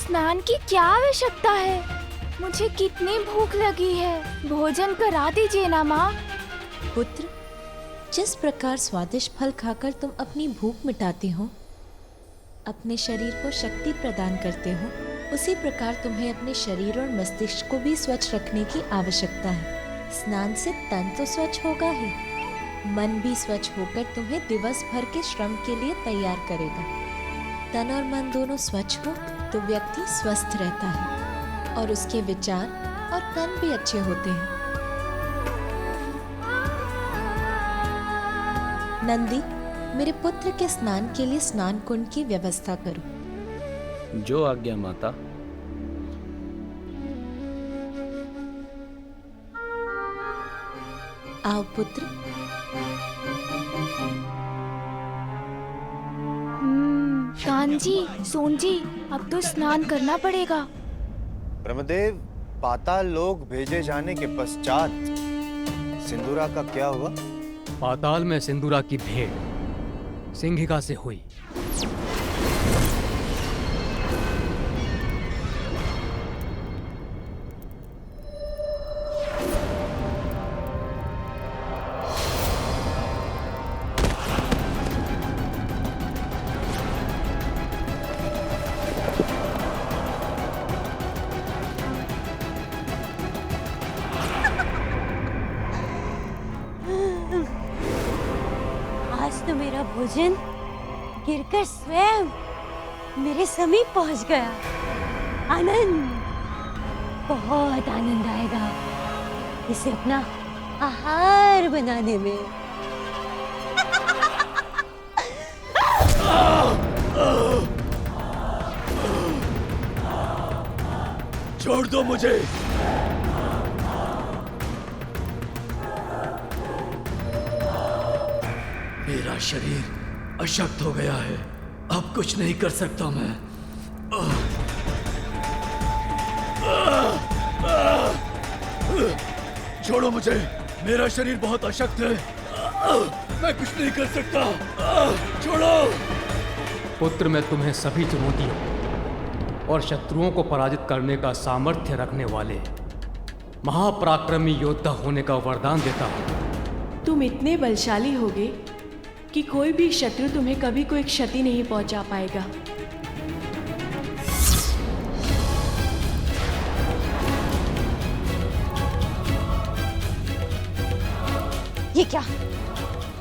स्नान की क्या आवश्यकता है? मुझे कितनी भूख लगी है। भोजन करा दीजिए ना माँ। पुत्र, जिस प्रकार स्वादिष्ट फल खाकर तुम अपनी भूख मिटाते हो, अपने शरीर को शक्ति प्रदान करते हो, उसी प्रकार तुम्हें अपने शरीर और मस्तिष्क को भी स्वच्छ रखने की आवश्यकता है। स्नान से तन तो स्वच्छ होगा ही, मन भी स्वच्छ होकर तुम्हें दिवस भर के श्रम के लिए तैयार करेगा। तन और मन दोनों स्वच्छ हो तो व्यक्ति स्वस्थ रहता है और उसके विचार और कर्म भी अच्छे होते हैं। नंदी, मेरे पुत्र के स्नान के लिए स्नान कुंड की व्यवस्था करो। जो आज्ञा माता। आओ पुत्र। कान्जी, सोनजी, अब तो स्नान करना पड़ेगा। ब्रह्मदेव, पाताल लोक भेजे जाने के पश्चात सिंदूरा का क्या हुआ? पाताल में सिंदूरा की भेंट सिंहिका से हुई। आज तो मेरा भोजन गिरकर स्वयं मेरे समीप पहुंच गया। आनंद, बहुत आनंद आएगा इसे अपना आहार बनाने में। छोड़ दो मुझे। मेरा शरीर अशक्त हो गया है, अब कुछ नहीं कर सकता मैं। छोड़ो मुझे, मेरा शरीर बहुत अशक्त है, मैं कुछ नहीं कर सकता। छोड़ो। पुत्र, मैं तुम्हें सभी चुनौतियों और शत्रुओं को पराजित करने का सामर्थ्य रखने वाले महापराक्रमी योद्धा होने का वरदान देता हूँ। तुम इतने बलशाली होगे कि कोई भी शत्रु तुम्हें कभी कोई क्षति नहीं पहुंचा पाएगा। ये क्या?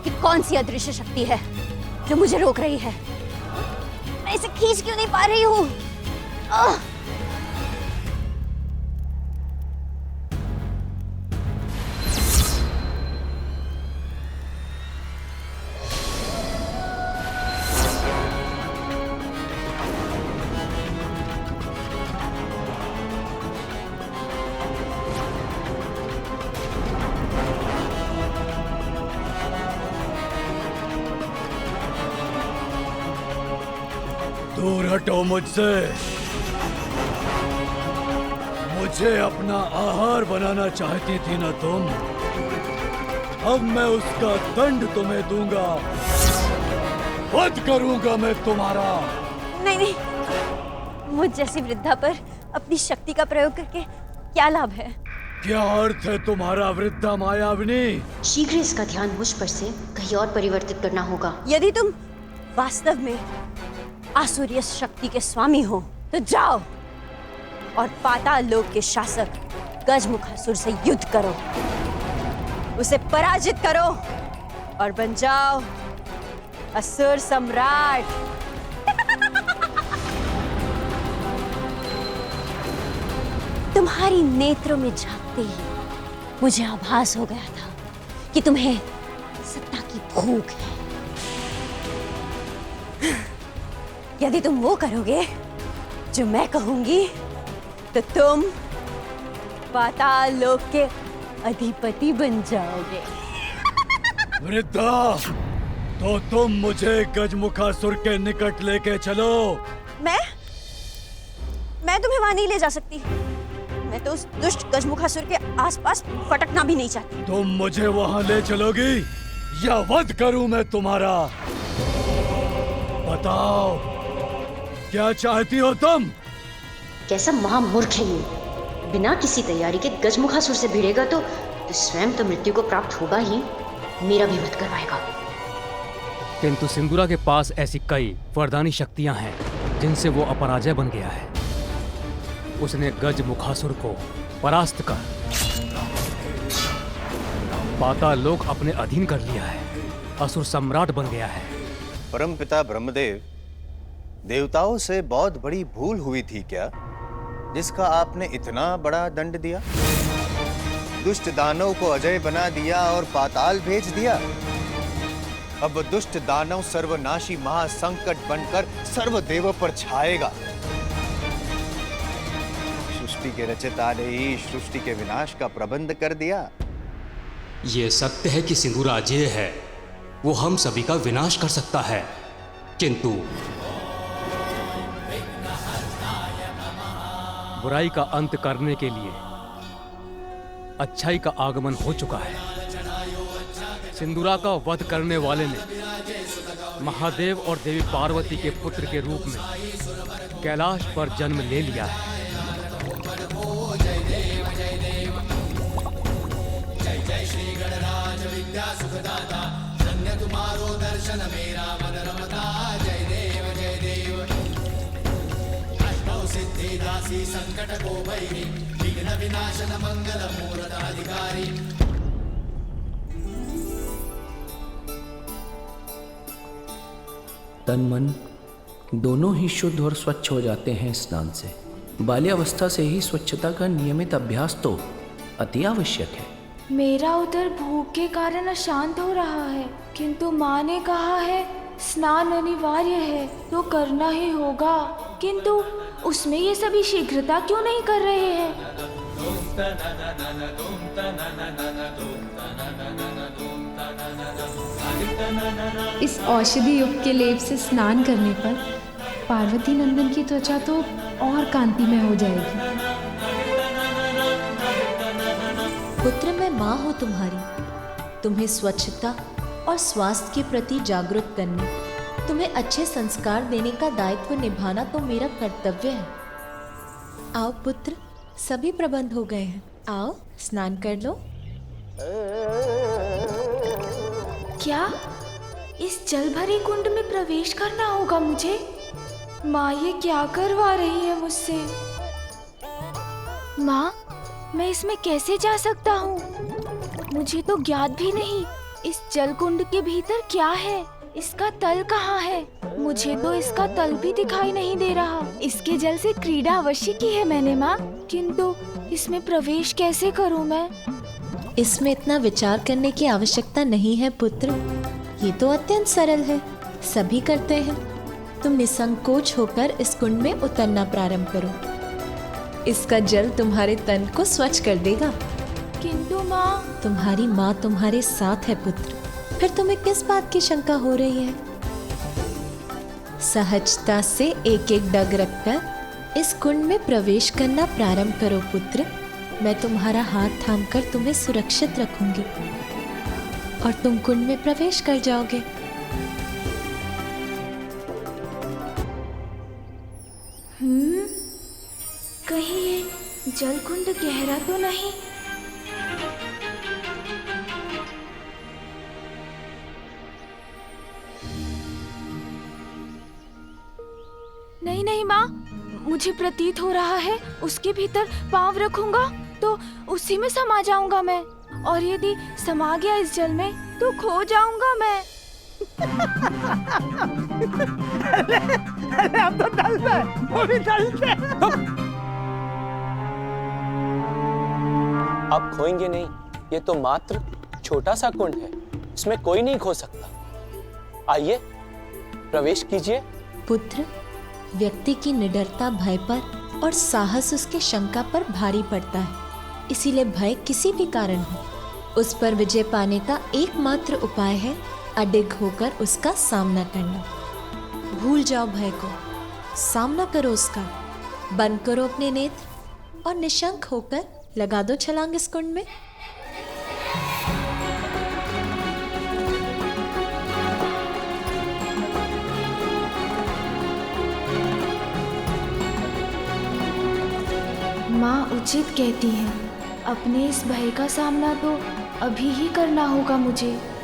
ये कौन सी अदृश्य शक्ति है जो मुझे रोक रही है? मैं इसे खींच क्यों नहीं पा रही हूँ? दूर हटो मुझसे। मुझे अपना आहार बनाना चाहती थी ना तुम? अब मैं उसका दंड तुम्हें दूंगा, वध करूंगा मैं तुम्हारा। नहीं नहीं, मुझ जैसी वृद्धा पर अपनी शक्ति का प्रयोग करके क्या लाभ है? क्या अर्थ है तुम्हारा वृद्धा मायाविनी? शीघ्र इसका ध्यान मुझ पर से कहीं और परिवर्तित करना होगा। यदि तुम वास्तव में आसुरीय शक्ति के स्वामी हो तो जाओ और पाताल लोक के शासक गजमुखासुर से युद्ध करो, उसे पराजित करो और बन जाओ असुर सम्राट। तुम्हारी नेत्रों में झांकते ही मुझे आभास हो गया था कि तुम्हें सत्ता की भूख है। यदि तुम वो करोगे जो मैं कहूंगी तो तुम पाताल लोक के अधिपति बन जाओगे। वृद्धा, तो तुम मुझे गजमुखासुर के निकट लेके चलो। मैं तुम्हें वहां नहीं ले जा सकती। मैं तो उस दुष्ट गजमुखासुर के आसपास फटकना भी नहीं चाहती। तुम मुझे वहां ले चलोगी या वध करूं मैं तुम्हारा? बताओ, क्या चाहती हो तुम? कैसा महामूर्ख है ये। बिना किसी तैयारी के गजमुखासुर से भिड़ेगा तो स्वयं तो मृत्यु को प्राप्त होगा ही, मेरा भी वध करवाएगा। किंतु सिंदूरा के पास ऐसी कई वरदानी शक्तियां हैं जिनसे वो अपराजय बन गया है। उसने गजमुखासुर को परास्त कर पाताल लोक अपने अधीन कर लिया है, असुर सम्राट बन गया है। परमपिता ब्रह्मदेव, देवताओं से बहुत बड़ी भूल हुई थी क्या, जिसका आपने इतना बड़ा दंड दिया? दुष्ट दानव को अजय बना दिया और पाताल भेज दिया। अब दुष्ट दानव सर्वनाशी महासंकट बनकर सर्वदेवों पर छाएगा। सृष्टि के रचयिता ने ही सृष्टि के विनाश का प्रबंध कर दिया। ये सत्य है कि सिंदूर अजेय है, वो हम सभी का विनाश कर सकता है, किंतु बुराई का अंत करने के लिए अच्छाई का आगमन हो चुका है। सिंदूरा का वध करने वाले ने महादेव और देवी पार्वती के पुत्र के रूप में कैलाश पर जन्म ले लिया है। तन मन दोनों ही शुद्ध और स्वच्छ हो जाते हैं स्नान से। बाल्यावस्था से ही स्वच्छता का नियमित अभ्यास तो अति आवश्यक है। मेरा उधर भूख के कारण अशांत हो रहा है, किंतु माँ ने कहा है स्नान अनिवार्य है तो करना ही होगा, किंतु उसमें ये सभी शीघ्रता क्यों नहीं कर रहे हैं? इस औषधि युक्त के लेप से स्नान करने पर पार्वती नंदन की त्वचा तो और कांतिमय हो जाएगी। पुत्र, मैं माँ हूँ तुम्हारी। तुम्हें स्वच्छता और स्वास्थ्य के प्रति जागरूक करने, तुम्हें अच्छे संस्कार देने का दायित्व निभाना तो मेरा कर्तव्य है। आओ पुत्र, सभी प्रबंध हो गए हैं, आओ स्नान कर लो। क्या इस जल भरे कुंड में प्रवेश करना होगा मुझे? माँ ये क्या करवा रही है मुझसे? माँ, मैं इसमें कैसे जा सकता हूँ? मुझे तो ज्ञात भी नहीं इस जल कुंड के भीतर क्या है, इसका तल कहाँ है? मुझे तो इसका तल भी दिखाई नहीं दे रहा। इसके जल से क्रीड़ा अवश्य की है मैंने माँ, किंतु इसमें प्रवेश कैसे करूँ मैं? इसमें इतना विचार करने की आवश्यकता नहीं है पुत्र, ये तो अत्यंत सरल है, सभी करते हैं। तुम निसंकोच होकर इस कुंड में उतरना प्रारंभ करो। इसका जल तुम्हारे तन को स्वच्छ कर देगा। किंतु माँ, तुम्हारी माँ तुम्हारे साथ है पुत्र, फिर तुम्हें किस बात की शंका हो रही है? सहजता से एक एक डग रखकर इस कुंड में प्रवेश करना प्रारंभ करो पुत्र। मैं तुम्हारा हाथ थामकर तुम्हें सुरक्षित रखूंगी और तुम कुंड में प्रवेश कर जाओगे। कहीं ये जल कुंड गहरा तो नहीं? नहीं नहीं माँ, मुझे प्रतीत हो रहा है उसके भीतर पाँव रखूंगा तो उसी में समा जाऊंगा मैं, और यदि समा गया इस जल में तो खो जाऊंगा मैं। अब तो डलता है, वो भी डलता है। आप खोएंगे नहीं, ये तो मात्र छोटा सा कुंड है, इसमें कोई नहीं खो सकता। आइए प्रवेश कीजिए। पुत्र, व्यक्ति की निडरता भय पर और साहस उसके शंका पर भारी पड़ता है, इसीलिए भय किसी भी कारण हो, उस पर विजय पाने का एकमात्र उपाय है अडिग होकर उसका सामना करना। भूल जाओ भय को, सामना करो उसका, बंद करो अपने नेत्र और निशंक होकर लगा दो छलांग इस कुंड में। माँ उचित कहती हैं। अपने इस भय का सामना तो अभी ही करना होगा मुझे।